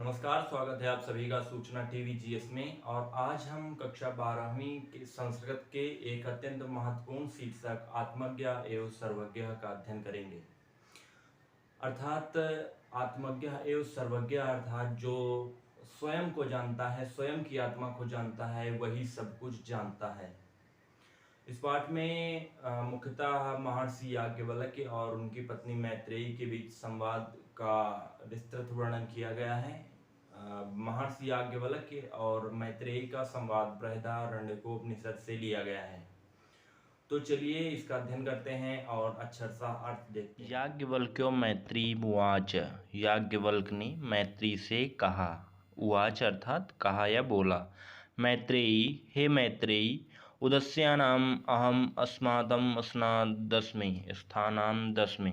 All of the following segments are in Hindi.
नमस्कार, स्वागत है आप सभी का सूचना टीवी जीएस में। और आज हम कक्षा 12वीं के संस्कृत के एक अत्यंत महत्वपूर्ण शीर्षक आत्मज्ञ एवं सर्वज्ञ का अध्ययन करेंगे। अर्थात आत्मज्ञ एवं सर्वज्ञ अर्थात जो स्वयं को जानता है, स्वयं की आत्मा को जानता है, वही सब कुछ जानता है। इस पाठ में मुख्यतः महर्षि याज्ञवल्क्य और उनकी पत्नी मैत्रेयी के बीच संवाद का विस्तृत वर्णन किया गया है। महर्षि याज्ञवल्क्य और मैत्रेयी का संवाद बृहदारण्यकोपनिषद से लिया गया है। तो चलिए इसका अध्ययन करते हैं और अक्षर सा अर्थ देखते हैं। याज्ञवल्क्यो मैत्री उवाच। याज्ञवल्क्य ने मैत्री से कहा। उवाच अर्थात कहा या बोला। मैत्रेयी, हे मैत्रेयी, उदस्यानाम अहम अस्मादम स्नादस्मि स्थानाम दस्मि।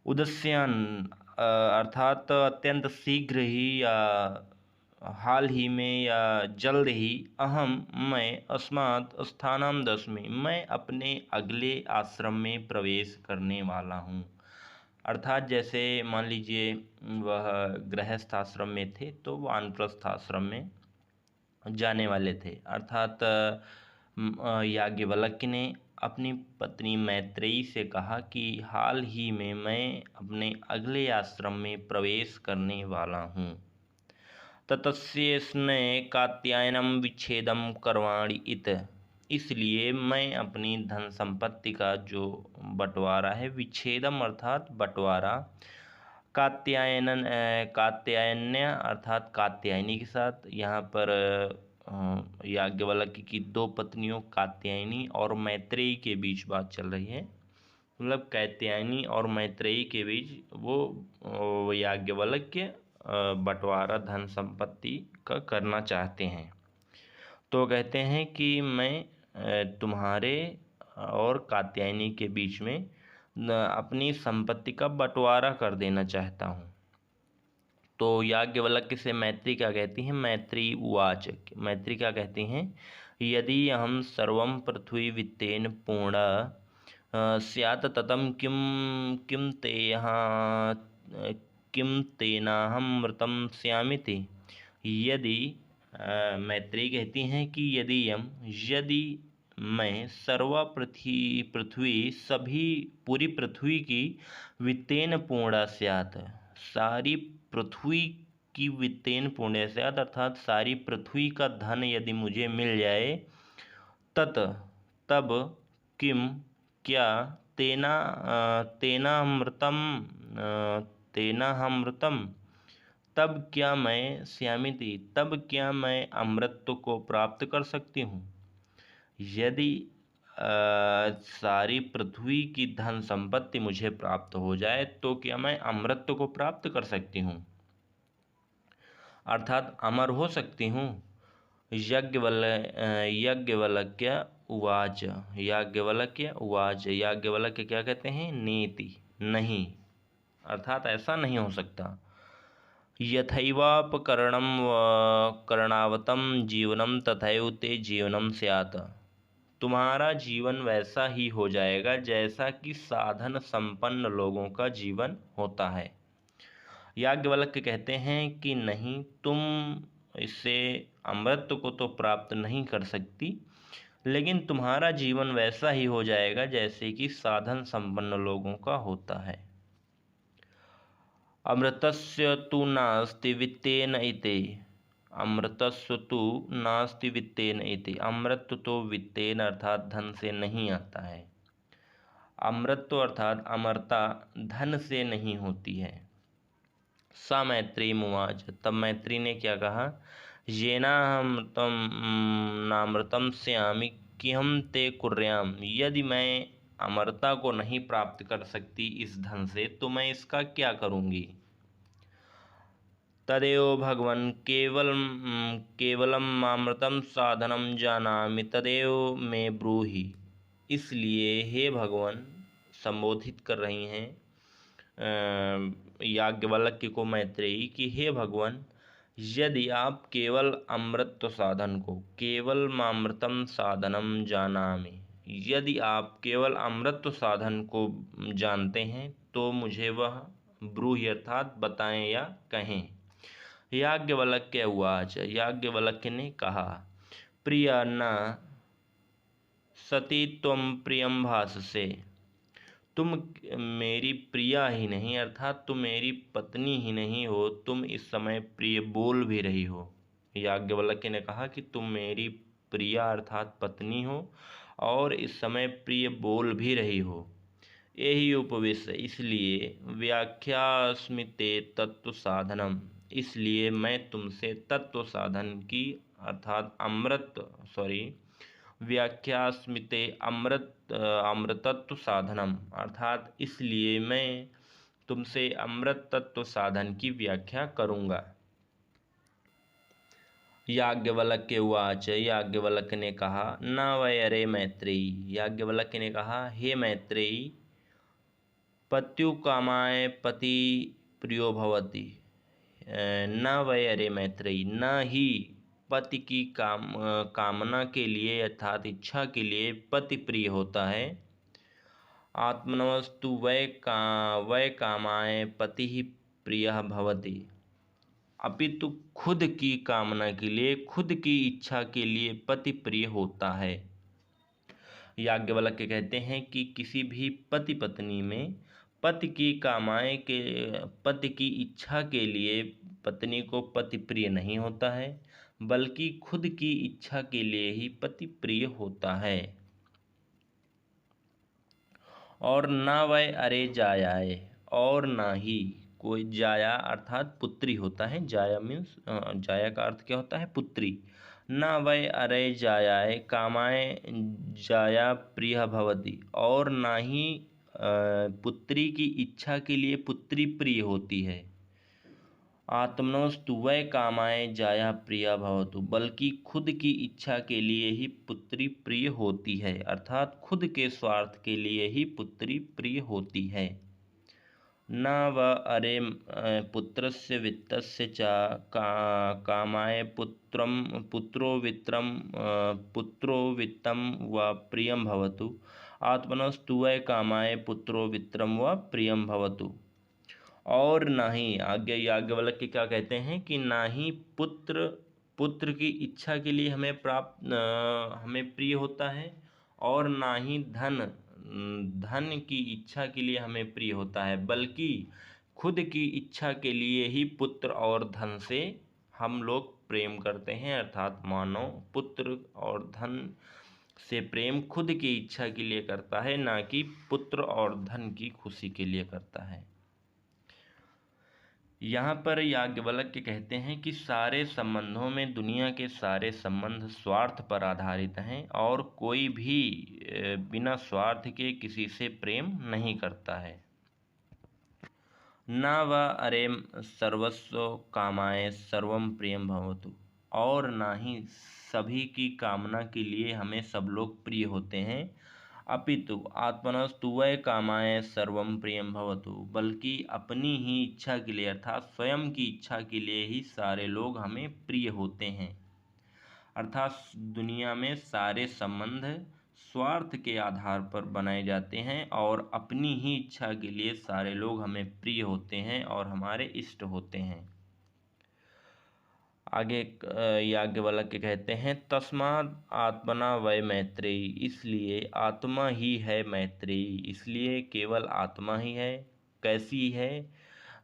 उदस्यान अर्थात अत्यंत शीघ्र ही या हाल ही में या जल्द ही, मैं अस्मात् स्थानम दस्मि, मैं अपने अगले आश्रम में प्रवेश करने वाला हूँ। अर्थात जैसे मान लीजिए वह गृहस्थ आश्रम में थे तो वानप्रस्थ आश्रम में जाने वाले थे। अर्थात याज्ञवल्क्य ने अपनी पत्नी मैत्रेयी से कहा कि हाल ही में मैं अपने अगले आश्रम में प्रवेश करने वाला हूँ। ततस्येष्णे कात्यायनम विच्छेदम करवाणि इत, इसलिए मैं अपनी धन संपत्ति का जो बंटवारा है, विच्छेदम अर्थात बंटवारा, कात्यायन्य अर्थात कात्यायनी के साथ। यहाँ पर याज्ञवल्क्य की दो पत्नियों कात्यायनी और मैत्रेयी के बीच बात चल रही है। मतलब कात्यायनी और मैत्रेयी के बीच वो याज्ञवल्क्य बंटवारा धन संपत्ति का करना चाहते हैं। तो कहते हैं कि मैं तुम्हारे और कात्यायनी के बीच में अपनी संपत्ति का बंटवारा कर देना चाहता हूँ। तो याज्ञवल्क्य से मैत्री क्या कहती हैं? मैत्री उवाच, मैत्री क्या कहती हैं? यदि हम सर्वं पृथ्वी वित्तेन पूर्ण स्यात् ततं किं तेनाहमृतं स्यामिति। यदि मैत्री कहती हैं कि यदि मैं पृथ्वी सभी पूरी पृथ्वी की वित्तेन पूर्णा स्यात्, सारी पृथ्वी की वित्तेन पूर्णा स्यात् अर्थात सारी पृथ्वी का धन यदि मुझे मिल जाए, तब किम क्या तेनाहमृतम तब क्या मैं स्यामिति, तब क्या मैं अमृत को प्राप्त कर सकती हूँ। यदि सारी पृथ्वी की धन संपत्ति मुझे प्राप्त हो जाए तो क्या मैं अमृत को प्राप्त कर सकती हूँ, अर्थात अमर हो सकती हूँ। याज्ञवल्क्य उवाच, याज्ञवल्क्य क्या कहते हैं? नीति, नहीं, अर्थात ऐसा नहीं हो सकता। यथैवापकरणं करणावतं जीवनं तथैव ते जीवनं स्यात्, तुम्हारा जीवन वैसा ही हो जाएगा जैसा कि साधन संपन्न लोगों का जीवन होता है। याज्ञवल्क्य कहते हैं कि नहीं, तुम इससे अमृत को तो प्राप्त नहीं कर सकती, लेकिन तुम्हारा जीवन वैसा ही हो जाएगा जैसे कि साधन संपन्न लोगों का होता है। अमृतस्य तु नास्ति वित्तेन इति, अमृतस्व तु नास्ति वित्तेन इति, अमृत तो वित्तेन अर्थात धन से नहीं आता है। अमृत अर्थात अमरता धन से नहीं होती है। सा मैत्री मुवाच, तब मैत्री ने क्या कहा? येनाहमृतं नामृतं स्यामि किहं ते कुर्याम, यदि मैं अमरता को नहीं प्राप्त कर सकती इस धन से तो मैं इसका क्या करूँगी। तदेव भगवन् केवलम् अमृतं साधनं जानामि तदेव मे ब्रूहि, इसलिए हे भगवान, संबोधित कर रही हैं याज्ञवल्क्य को मैत्रेयी कि हे भगवान, यदि आप केवल अमृत साधन को, केवल मामृतम साधनम जानामि, यदि आप केवल अमृत साधन को जानते हैं तो मुझे वह ब्रूहि अर्थात बताएं या कहें। याज्ञवल्क्य उवाच याज्ञवल्क्य ने कहा प्रिया न सती त्वं प्रियं भाससे। तुम मेरी प्रिया ही नहीं अर्थात तुम मेरी पत्नी ही नहीं हो, तुम इस समय प्रिय बोल भी रही हो। याज्ञवल्क्य ने कहा कि तुम मेरी प्रिया अर्थात पत्नी हो और इस समय प्रिय बोल भी रही हो। यही उपविश्य इसलिए व्याख्यास्मिते तत्व साधनम, इसलिए मैं तुमसे तत्व साधन की अर्थात व्याख्यास्मिते अमृतत्व साधनम अर्थात इसलिए मैं तुमसे अमृत तत्व साधन की व्याख्या करूँगा। याज्ञवल्क्य उवाच याज्ञवल्क्य ने कहा न वै अरे मैत्रेयी। याज्ञवल्क्य ने कहा हे मैत्रेयी पत्युकामाय पति प्रियो भवति। न वै अरे मैत्रेयी, न ही पति की कामना के लिए अर्थात इच्छा के लिए पति प्रिय होता है। आत्मनस्तु वै कामाय पति ही प्रियः भवति, अपितु खुद की कामना के लिए खुद की इच्छा के लिए पति प्रिय होता है। याज्ञवल्क्य कहते हैं कि किसी भी पति पत्नी में पति की इच्छा के लिए पत्नी को पति प्रिय नहीं होता है, बल्कि खुद की इच्छा के लिए ही पति प्रिय होता है। और न वै अरे जायाय, और न ही कोई जाया अर्थात पुत्री होता है। जाया मीन्स जाया का अर्थ क्या होता है? पुत्री। न वै अरे जायाय कामाय जाया प्रिय भवति, और ना ही पुत्री की इच्छा के लिए पुत्री प्रिय होती है। आत्मनोस्तु वै कामाय जाया प्रिया भवतु, बल्कि खुद की इच्छा के लिए ही पुत्री प्रिय होती है अर्थात खुद के स्वार्थ के लिए ही पुत्री प्रिय होती है। न व अरे पुत्रस्य वित्तस्य च कामाय पुत्रो वित्तं व प्रियं भवतु, आत्मनस्तु वै कामाय पुत्रो वित्तं व प्रियं भवतु। और ना ही आगे याज्ञवल्क्य क्या कहते हैं कि ना ही पुत्र की इच्छा के लिए हमें प्रिय होता है, और ना ही धन की इच्छा के लिए हमें प्रिय होता है, बल्कि खुद की इच्छा के लिए ही पुत्र और धन से हम लोग प्रेम करते हैं। अर्थात मानव पुत्र और धन से प्रेम खुद की इच्छा के लिए करता है, ना कि पुत्र और धन की खुशी के लिए करता है। यहाँ पर याज्ञवल्क्य कहते हैं कि सारे संबंधों में दुनिया के सारे संबंध स्वार्थ पर आधारित हैं, और कोई भी बिना स्वार्थ के किसी से प्रेम नहीं करता है। न व अरे सर्वस्व कामाय सर्वं प्रियं भवतु, और ना ही सभी की कामना के लिए हमें सब लोग प्रिय होते हैं। अपितु आत्मनस्तु वै कामाय सर्वं प्रियं भवतु, बल्कि अपनी ही इच्छा के लिए अर्थात स्वयं की इच्छा के लिए ही सारे लोग हमें प्रिय होते हैं। अर्थात दुनिया में सारे संबंध स्वार्थ के आधार पर बनाए जाते हैं, और अपनी ही इच्छा के लिए सारे लोग हमें प्रिय होते हैं और हमारे इष्ट होते हैं। आगे याज्ञवल्क्य कहते हैं तस्माद् आत्मना वै मैत्रेयी, इसलिए आत्मा ही है मैत्रेयी, इसलिए केवल आत्मा ही है। कैसी है?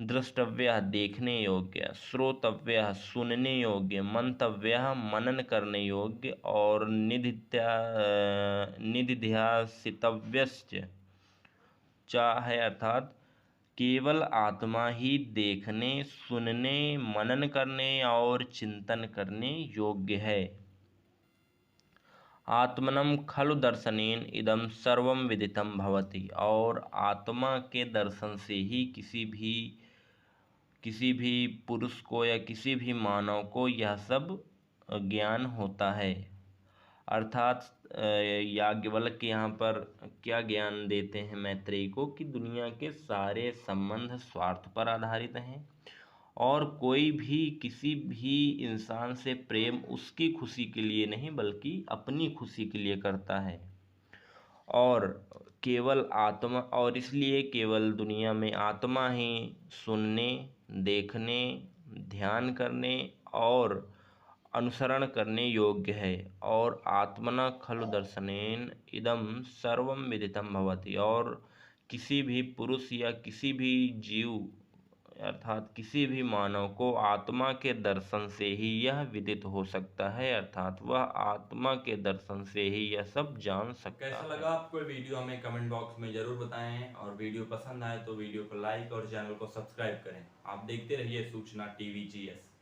द्रष्टव्य देखने योग्य, श्रोतव्य सुनने योग्य, मंतव्य मनन करने योग्य, और निधिध्यासितव्यश्च है अर्थात केवल आत्मा ही देखने, सुनने, मनन करने और चिंतन करने योग्य है। आत्मनं खलु दर्शनेन इदं सर्वं विदितं भवति, और आत्मा के दर्शन से ही किसी भी पुरुष को या किसी भी मानव को यह सब ज्ञान होता है। अर्थात याज्ञवल्क्य यहाँ पर क्या ज्ञान देते हैं मैत्रेयी को कि दुनिया के सारे संबंध स्वार्थ पर आधारित हैं, और कोई भी किसी भी इंसान से प्रेम उसकी खुशी के लिए नहीं बल्कि अपनी खुशी के लिए करता है। और केवल आत्मा, और इसलिए केवल दुनिया में आत्मा ही सुनने, देखने, ध्यान करने और अनुसरण करने योग्य है। और आत्मना खलु दर्शनेन इदम सर्वम विदितम भवति। और किसी भी पुरुष या किसी भी जीव अर्थात किसी भी मानव को आत्मा के दर्शन से ही यह विदित हो सकता है, अर्थात वह आत्मा के दर्शन से ही यह सब जान सकता कैसा है। लगा आपको वीडियो हमें कमेंट बॉक्स में जरूर बताएं, और वीडियो पसंद आए तो वीडियो को लाइक और चैनल को सब्सक्राइब करें। आप देखते रहिए सूचना टीवी GS।